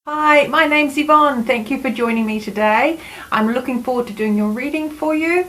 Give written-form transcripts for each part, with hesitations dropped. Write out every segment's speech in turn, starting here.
Hi, my name's Yvonne. Thank you for joining me today. I'm looking forward to doing your reading for you.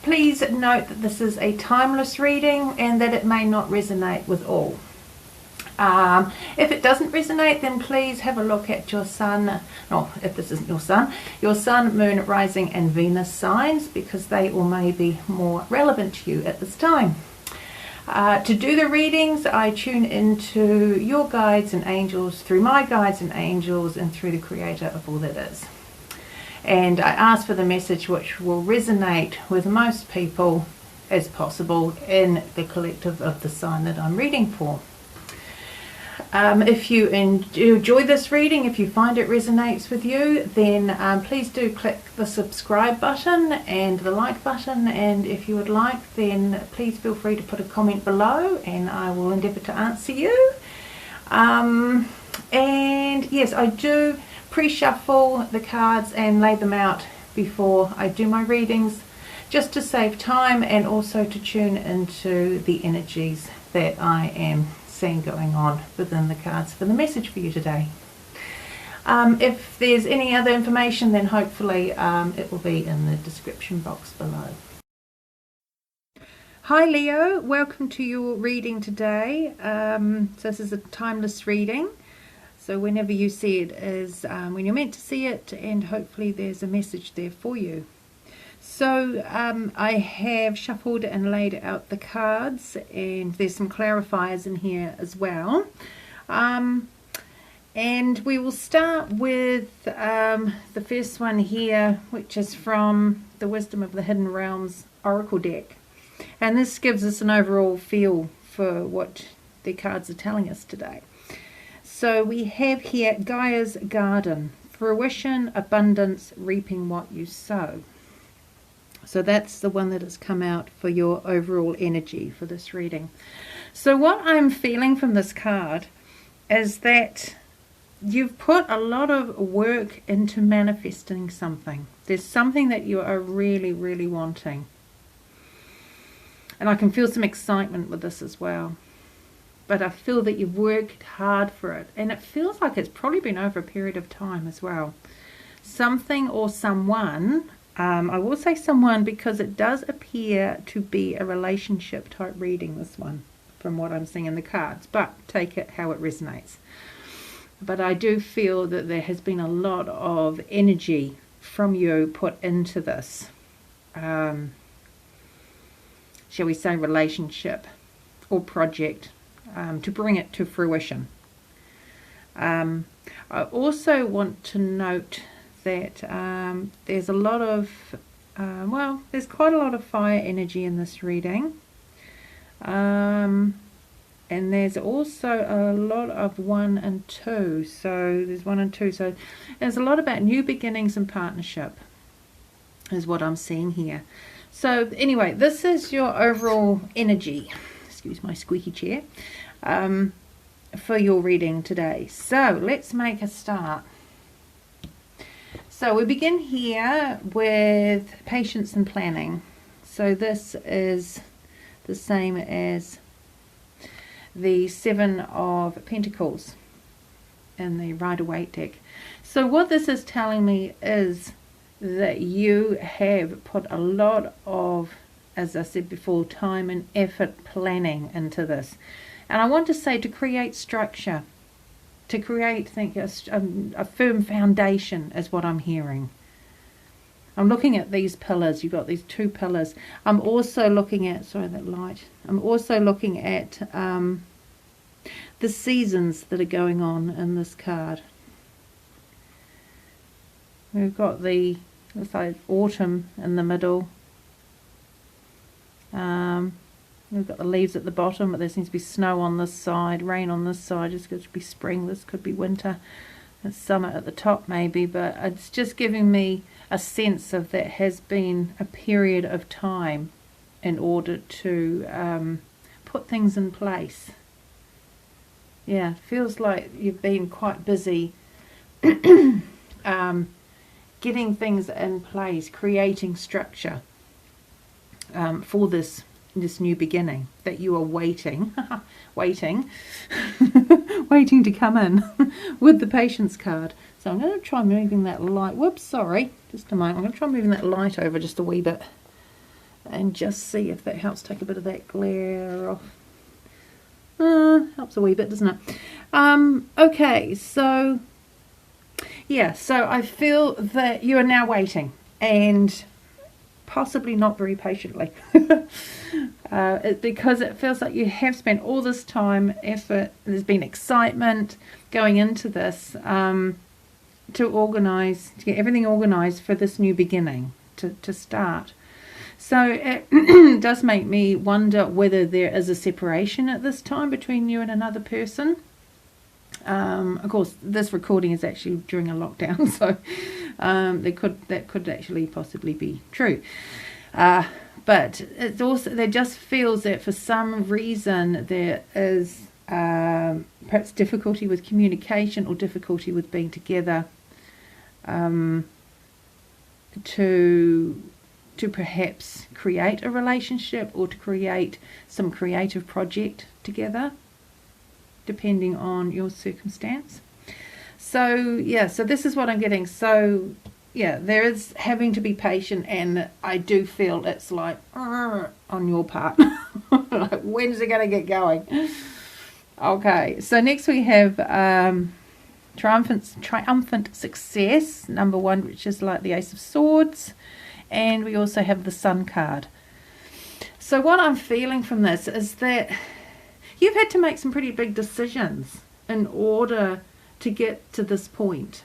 Please note that this is a timeless reading and that it may not resonate with all. If it doesn't resonate, then please have a look at your sun, or if this isn't your sun, moon, rising and Venus signs, because they all may be more relevant to you at this time. To do the readings, I tune into your guides and angels, through my guides and angels, and through the creator of all that is. And I ask for the message which will resonate with most people as possible in the collective of the sign that I'm reading for. If you enjoy this reading, if you find it resonates with you, then please do click the subscribe button and the like button, and if you would like, then please feel free to put a comment below and I will endeavour to answer you. And yes, I do pre-shuffle the cards and lay them out before I do my readings, just to save time and also to tune into the energies that I am seeing going on within the cards for the message for you today. If there's any other information, then hopefully it will be in the description box below. Hi Leo, welcome to your reading today. So this is a timeless reading, so whenever you see it is when you're meant to see it, and hopefully there's a message there for you. So I have shuffled and laid out the cards, and there's some clarifiers in here as well. And we will start with the first one here, which is from the Wisdom of the Hidden Realms Oracle deck. And this gives us an overall feel for what the cards are telling us today. So we have here Gaia's Garden, fruition, abundance, reaping what you sow. So that's the one that has come out for your overall energy for this reading. So what I'm feeling from this card is that you've put a lot of work into manifesting something. There's something that you are really, really wanting. And I can feel some excitement with this as well. But I feel that you've worked hard for it. And it feels like it's probably been over a period of time as well. Something or someone... I will say someone because it does appear to be a relationship type reading, this one, from what I'm seeing in the cards, but take it how it resonates. But I do feel that there has been a lot of energy from you put into this, shall we say, relationship or project, to bring it to fruition. I also want to note that there's a lot of, there's quite a lot of fire energy in this reading. And there's also a lot of 1 and 2. So there's 1 and 2. So there's a lot about new beginnings and partnership is what I'm seeing here. So anyway, this is your overall energy. Excuse my squeaky chair. For your reading today. So let's make a start. So we begin here with patience and planning. So this is the same as the 7 of Pentacles in the Waite deck. So what this is telling me is that you have put a lot of, as I said before, time and effort planning into this. And I want to say to create structure. To create, a firm foundation is what I'm hearing. I'm looking at these pillars. You've got these 2 pillars. I'm also looking at, sorry, that light. I'm also looking at the seasons that are going on in this card. We've got the, looks like autumn in the middle. We've got the leaves at the bottom, but there seems to be snow on this side, rain on this side. This could be spring, this could be winter, and summer at the top maybe, but it's just giving me a sense of that has been a period of time in order to put things in place. Yeah, it feels like you've been quite busy getting things in place, creating structure for this this new beginning that you are waiting, waiting to come in with the Patience card. So I'm going to try moving that light. Whoops, sorry, just a moment. I'm going to try moving that light over just a wee bit and just see if that helps take a bit of that glare off. Helps a wee bit, doesn't it? Okay, so yeah, so I feel that you are now waiting, and possibly not very patiently, because it feels like you have spent all this time, effort, there's been excitement going into this, to get everything organized for this new beginning to start. So it does make me wonder whether there is a separation at this time between you and another person. Of course, this recording is actually during a lockdown, so that could actually possibly be true. But it's also, there just feels that for some reason there is perhaps difficulty with communication or difficulty with being together, to perhaps create a relationship or to create some creative project together, depending on your circumstance. So yeah, so this is what I'm getting. So yeah, there is having to be patient, and I do feel it's like on your part. Like, when's it going to get going? Okay, so next we have triumphant success, number 1, which is like the Ace of Swords, and we also have the Sun card. So what I'm feeling from this is that you've had to make some pretty big decisions in order to get to this point.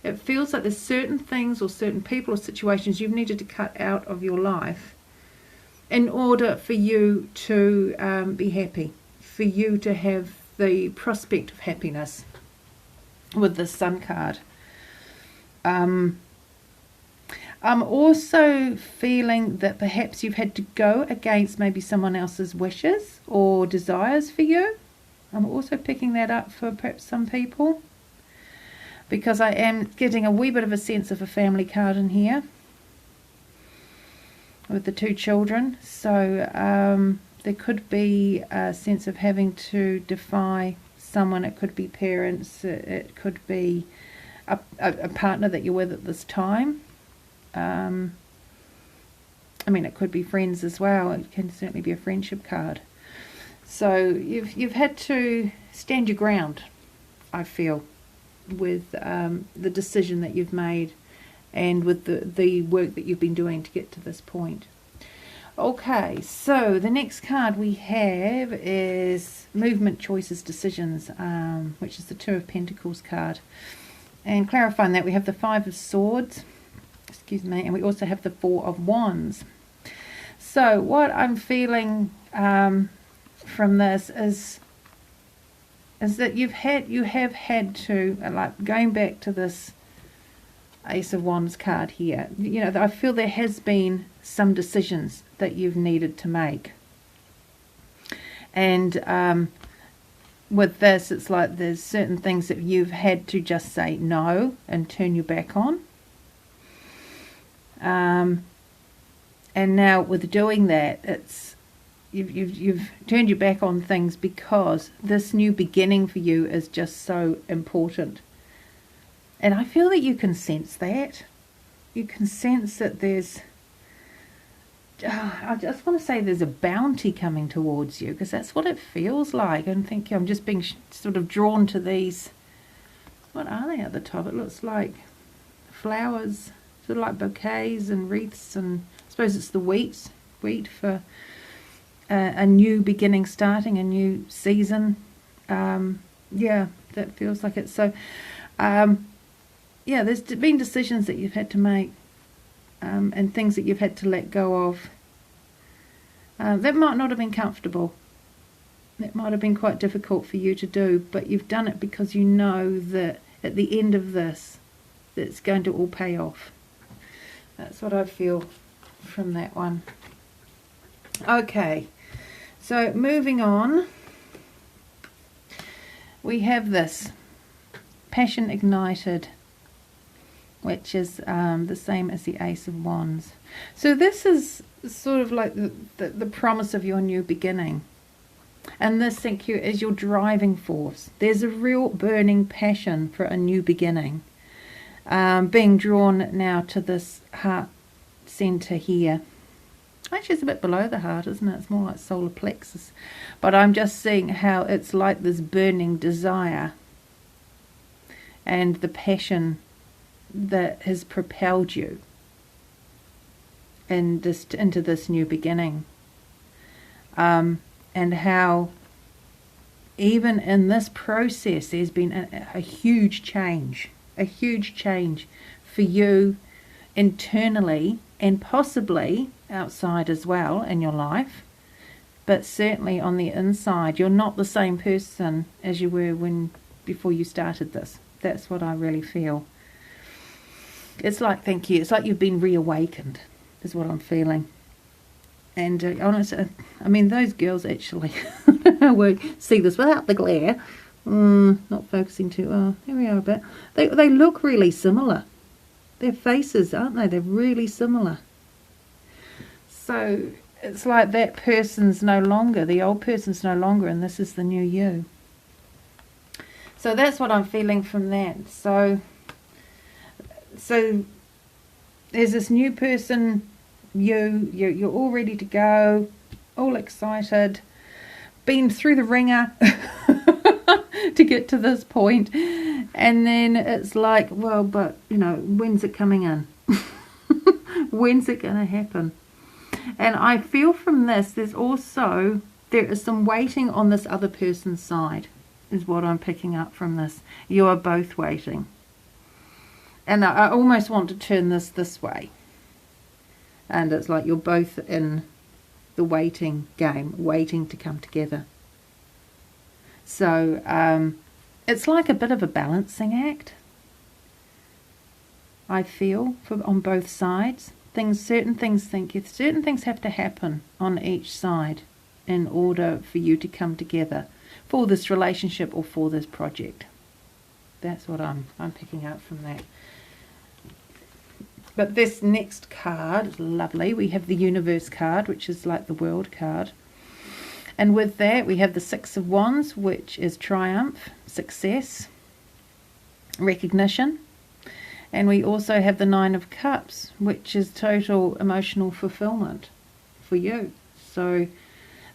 It feels like there's certain things or certain people or situations you've needed to cut out of your life in order for you to be happy, for you to have the prospect of happiness with the Sun card. I'm also feeling that perhaps you've had to go against maybe someone else's wishes or desires for you. I'm also picking that up for perhaps some people, because I am getting a wee bit of a sense of a family card in here with the 2 children. So there could be a sense of having to defy someone. It could be parents, it could be a partner that you're with at this time. I mean, it could be friends as well. It can certainly be a friendship card. So you've had to stand your ground, I feel, with the decision that you've made and with the work that you've been doing to get to this point. Okay, so the next card we have is Movement, Choices, Decisions, which is the 2 of Pentacles card. And clarifying that, we have the 5 of Swords, and we also have the 4 of Wands. So what I'm feeling from this is that you have had to, like, going back to this Ace of Wands card here, you know, I feel there has been some decisions that you've needed to make. And with this, it's like there's certain things that you've had to just say no and turn your back on. And now with doing that, it's you've turned your back on things because this new beginning for you is just so important. And I feel that you can sense that. You can sense that there's, I just want to say there's a bounty coming towards you, because that's what it feels like. And think I'm just being sort of drawn to these, what are they at the top? It looks like flowers, sort of like bouquets and wreaths, and I suppose it's the wheat for a new beginning, starting a new season. Yeah, that feels like it. So yeah, there's been decisions that you've had to make, and things that you've had to let go of. That might not have been comfortable. That might have been quite difficult for you to do, but you've done it because you know that at the end of this, it's going to all pay off. That's what I feel from that one. Okay, so moving on, we have this Passion Ignited, which is the same as the Ace of Wands. So this is sort of like the promise of your new beginning. And this, thank you, is your driving force. There's a real burning passion for a new beginning. Being drawn now to this heart center here. Actually, it's a bit below the heart, isn't it? It's more like solar plexus. But I'm just seeing how it's like this burning desire and the passion that has propelled you into this new beginning. And how even in this process there's been a huge change for you internally and possibly outside as well in your life, but certainly on the inside you're not the same person as you were before you started this. That's what I really feel. It's like, thank you, it's like you've been reawakened is what I'm feeling. And honestly, I mean, those girls actually won't see this without the glare. Not focusing too. Oh, here we are a bit. They look really similar. Their faces, aren't they? They're really similar. So it's like that person's no longer, the old person's no longer, and this is the new you. So that's what I'm feeling from that. So there's this new person. You're all ready to go, all excited, been through the ringer to get to this point, and then it's like, well, but you know, when's it coming in? When's it going to happen? And I feel from this, there is some waiting on this other person's side, is what I'm picking up from this. You are both waiting, and I almost want to turn this way. And it's like you're both in the waiting game, waiting to come together. So it's like a bit of a balancing act, I feel, on both sides. Certain things have to happen on each side in order for you to come together for this relationship or for this project. That's what I'm picking up from that. But this next card is lovely. We have the Universe card, which is like the World card. And with that, we have the Six of Wands, which is triumph, success, recognition. And we also have the Nine of Cups, which is total emotional fulfillment for you. So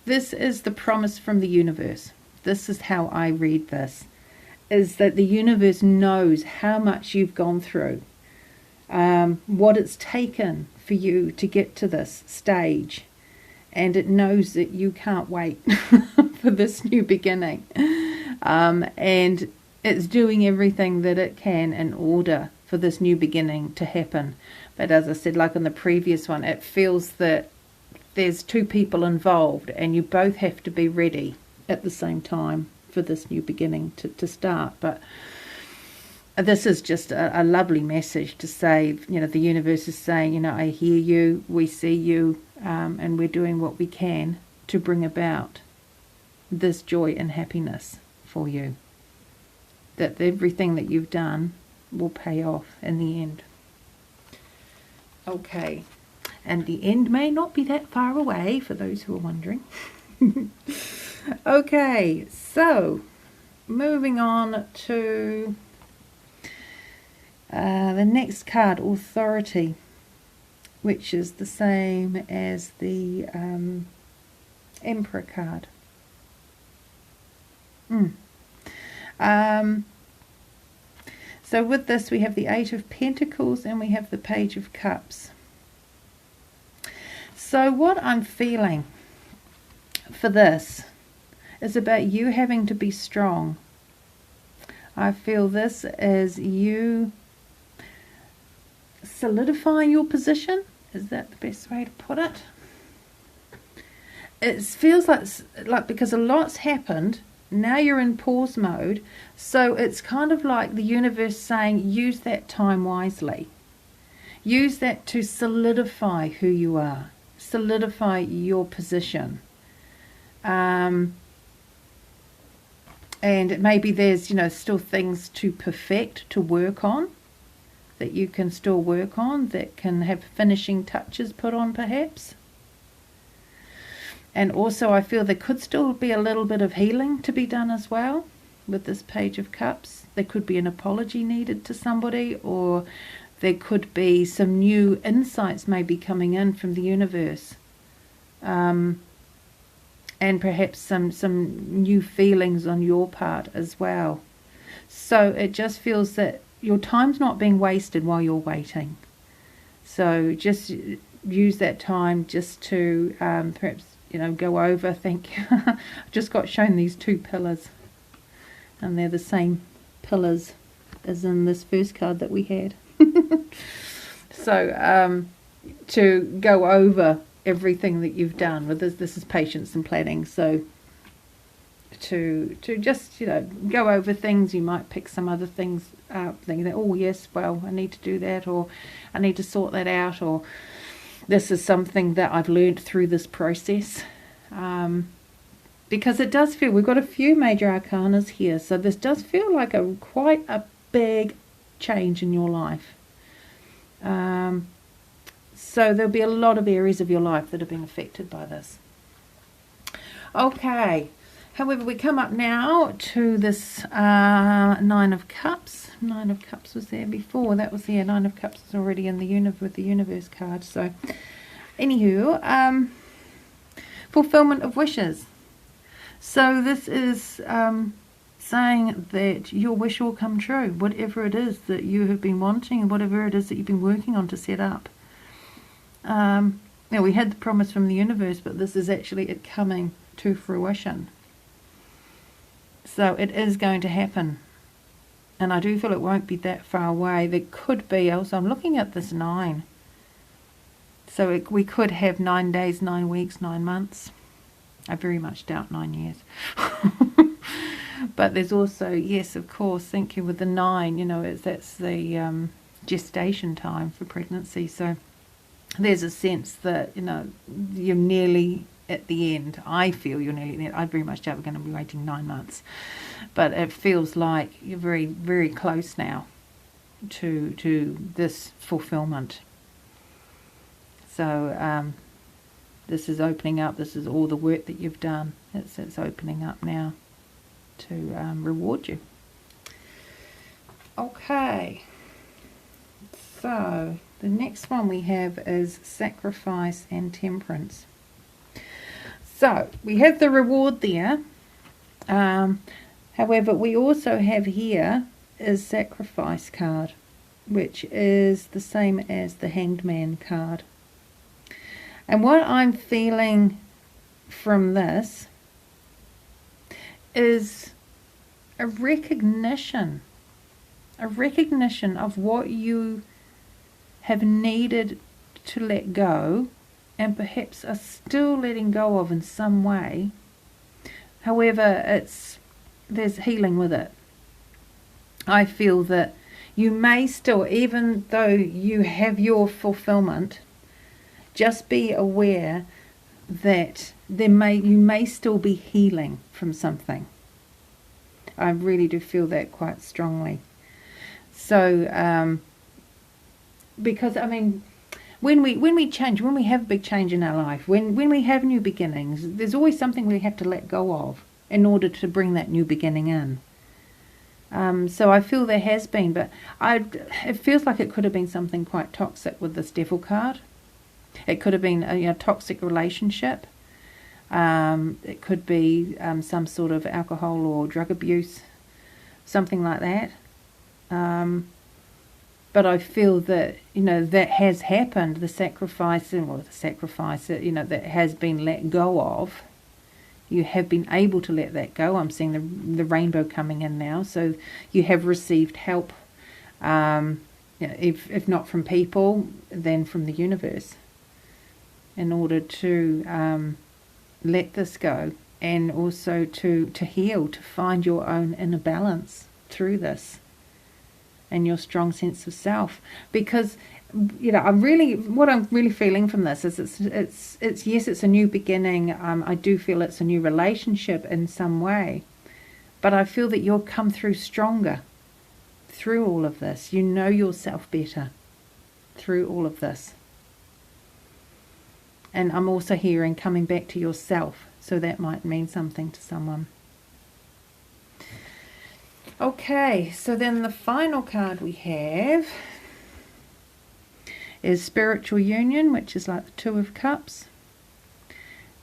this is the promise from the universe. This is how I read this, is that the universe knows how much you've gone through. What it's taken for you to get to this stage, and it knows that you can't wait for this new beginning, and it's doing everything that it can in order for this new beginning to happen. But as I said, like in the previous one, it feels that there's two people involved and you both have to be ready at the same time for this new beginning to start. But this is just a lovely message to say, you know, the universe is saying, you know, I hear you, we see you, and we're doing what we can to bring about this joy and happiness for you. That everything that you've done will pay off in the end. Okay, and the end may not be that far away for those who are wondering. Okay, so moving on to the next card, Authority, which is the same as the Emperor card. So with this we have the Eight of Pentacles and we have the Page of Cups. So what I'm feeling for this is about you having to be strong. I feel this is you solidifying your position. Is that the best way to put it? It feels like because a lot's happened, now you're in pause mode, so it's kind of like the universe saying, use that time wisely. Use that to solidify who you are, solidify your position. And maybe there's, you know, still things to perfect, to work on. that you can still work on, that can have finishing touches put on perhaps. And also I feel there could still be a little bit of healing to be done as well with this Page of Cups. There could be an apology needed to somebody, or there could be some new insights maybe coming in from the universe. And perhaps some new feelings on your part as well. So it just feels that your time's not being wasted while you're waiting. So just use that time just to perhaps, go over. I just got shown these two pillars, and they're the same pillars as in this first card that we had. So to go over everything that you've done with this is patience and planning. So to just go over things, you might pick some other things up, thinking that, oh yes, well, I need to do that, or I need to sort that out, or this is something that I've learned through this process. Because it does feel, we've got a few major arcanas here, so this does feel like quite a big change in your life. So there'll be a lot of areas of your life that have been affected by this. Okay, however, we come up now to this Nine of Cups. Nine of Cups was there before. That was there. Nine of Cups is already in the with the Universe card. So, anywho, fulfillment of wishes. So this is saying that your wish will come true, whatever it is that you have been wanting, and whatever it is that you've been working on to set up. Now we had the promise from the universe, but this is actually it coming to fruition. So it is going to happen, and I do feel it won't be that far away. There could be also, I'm looking at this 9, so we could have 9 days, 9 weeks, 9 months. I very much doubt 9 years. But there's also, yes, of course, thank you, with the 9, that's the gestation time for pregnancy. So there's a sense that, you're nearly at the end. I feel you're nearly there. I very much doubt we're going to be waiting 9 months. But it feels like you're very, very close now to this fulfillment. So this is opening up. This is all the work that you've done. It's opening up now to reward you. Okay. So the next one we have is sacrifice and temperance. So we have the reward there. However, we also have here is sacrifice card, which is the same as the Hanged Man card. And what I'm feeling from this is a recognition of what you have needed to let go, and perhaps are still letting go of in some way. However, there's healing with it. I feel that you may still, even though you have your fulfillment, just be aware that you may still be healing from something. I really do feel that quite strongly. So, because when we change, when we have a big change in our life, when we have new beginnings, there's always something we have to let go of in order to bring that new beginning in. So I feel there has been, but it feels like it could have been something quite toxic with this Devil card. It could have been a toxic relationship. It could be some sort of alcohol or drug abuse, something like that. But I feel that, that has happened, that has been let go of. You have been able to let that go. I'm seeing the rainbow coming in now. So you have received help, if not from people, then from the universe, in order to let this go, and also to heal, to find your own inner balance through this, and your strong sense of self. Because what I'm really feeling from this is it's yes, it's a new beginning. I do feel it's a new relationship in some way, but I feel that you'll come through stronger through all of this. You know yourself better through all of this. And I'm also hearing coming back to yourself, so that might mean something to someone. Okay, so then the final card we have is Spiritual Union, which is like the Two of Cups.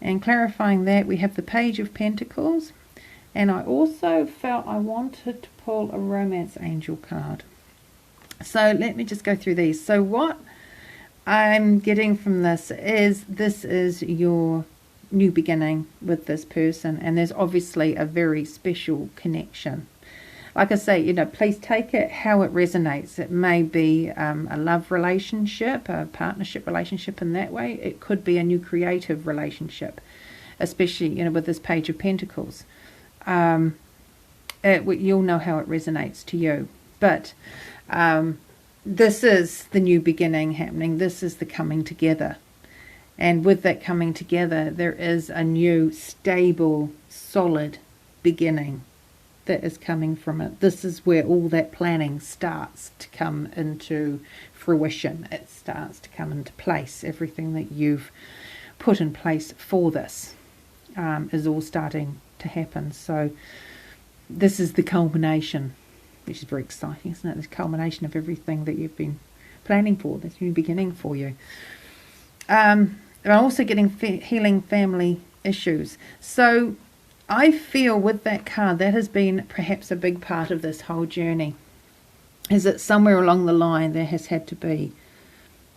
And clarifying that, we have the Page of Pentacles. And I also felt I wanted to pull a Romance Angel card. So let me just go through these. So what I'm getting from this is your new beginning with this person, and there's obviously a very special connection. Like I say, you know, please take it how it resonates. It may be a love relationship, a partnership relationship in that way. It could be a new creative relationship, especially, you know, with this Page of Pentacles. You'll know how it resonates to you. But this is the new beginning happening. This is the coming together. And with that coming together, there is a new, stable, solid beginning that is coming from it. This is where all that planning starts to come into fruition. It starts to come into place. Everything that you've put in place for this is all starting to happen. So this is the culmination, which is very exciting, isn't it? The culmination of everything that you've been planning for, this new beginning for you. I'm also getting healing family issues. So I feel with that card, that has been perhaps a big part of this whole journey, is that somewhere along the line there has had to be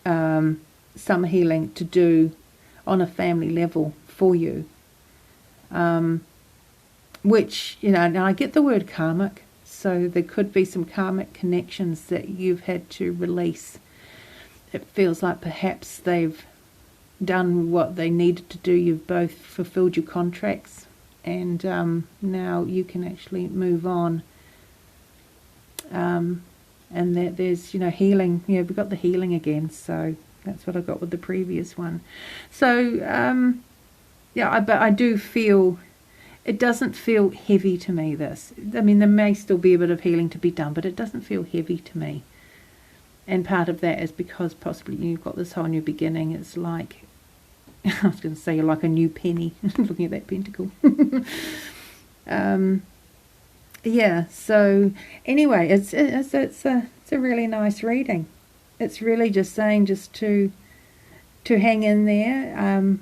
some healing to do on a family level for you. Which, you know, now I get the word karmic, so there could be some karmic connections that you've had to release. It feels like perhaps they've done what they needed to do. You've both fulfilled your contracts, and now you can actually move on. And that there's, you know, healing. Yeah, we've got the healing again, so that's what I got with the previous one. So, yeah, but I do feel... It doesn't feel heavy to me, this. I mean, there may still be a bit of healing to be done, but it doesn't feel heavy to me. And part of that is because possibly you've got this whole new beginning. It's like, I was going to say, you're like a new penny, looking at that pentacle. Yeah, so anyway, it's a really nice reading. It's really just saying just to hang in there.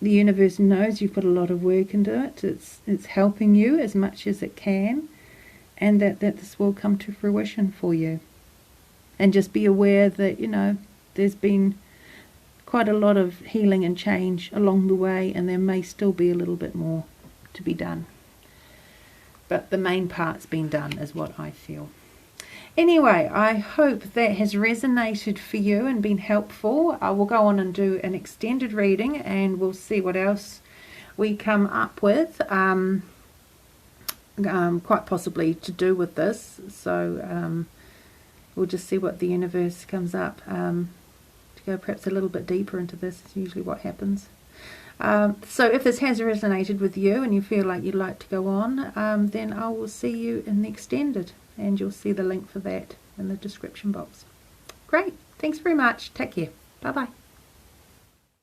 The universe knows you've put a lot of work into it. It's helping you as much as it can, and that this will come to fruition for you. And just be aware that, you know, there's been quite a lot of healing and change along the way, and there may still be a little bit more to be done. But the main part's been done, is what I feel. Anyway, I hope that has resonated for you and been helpful. I will go on and do an extended reading, and we'll see what else we come up with, quite possibly to do with this. So we'll just see what the universe comes up. To go perhaps a little bit deeper into this is usually what happens. So if this has resonated with you and you feel like you'd like to go on, then I will see you in the extended. And you'll see the link for that in the description box. Great. Thanks very much. Take care. Bye-bye.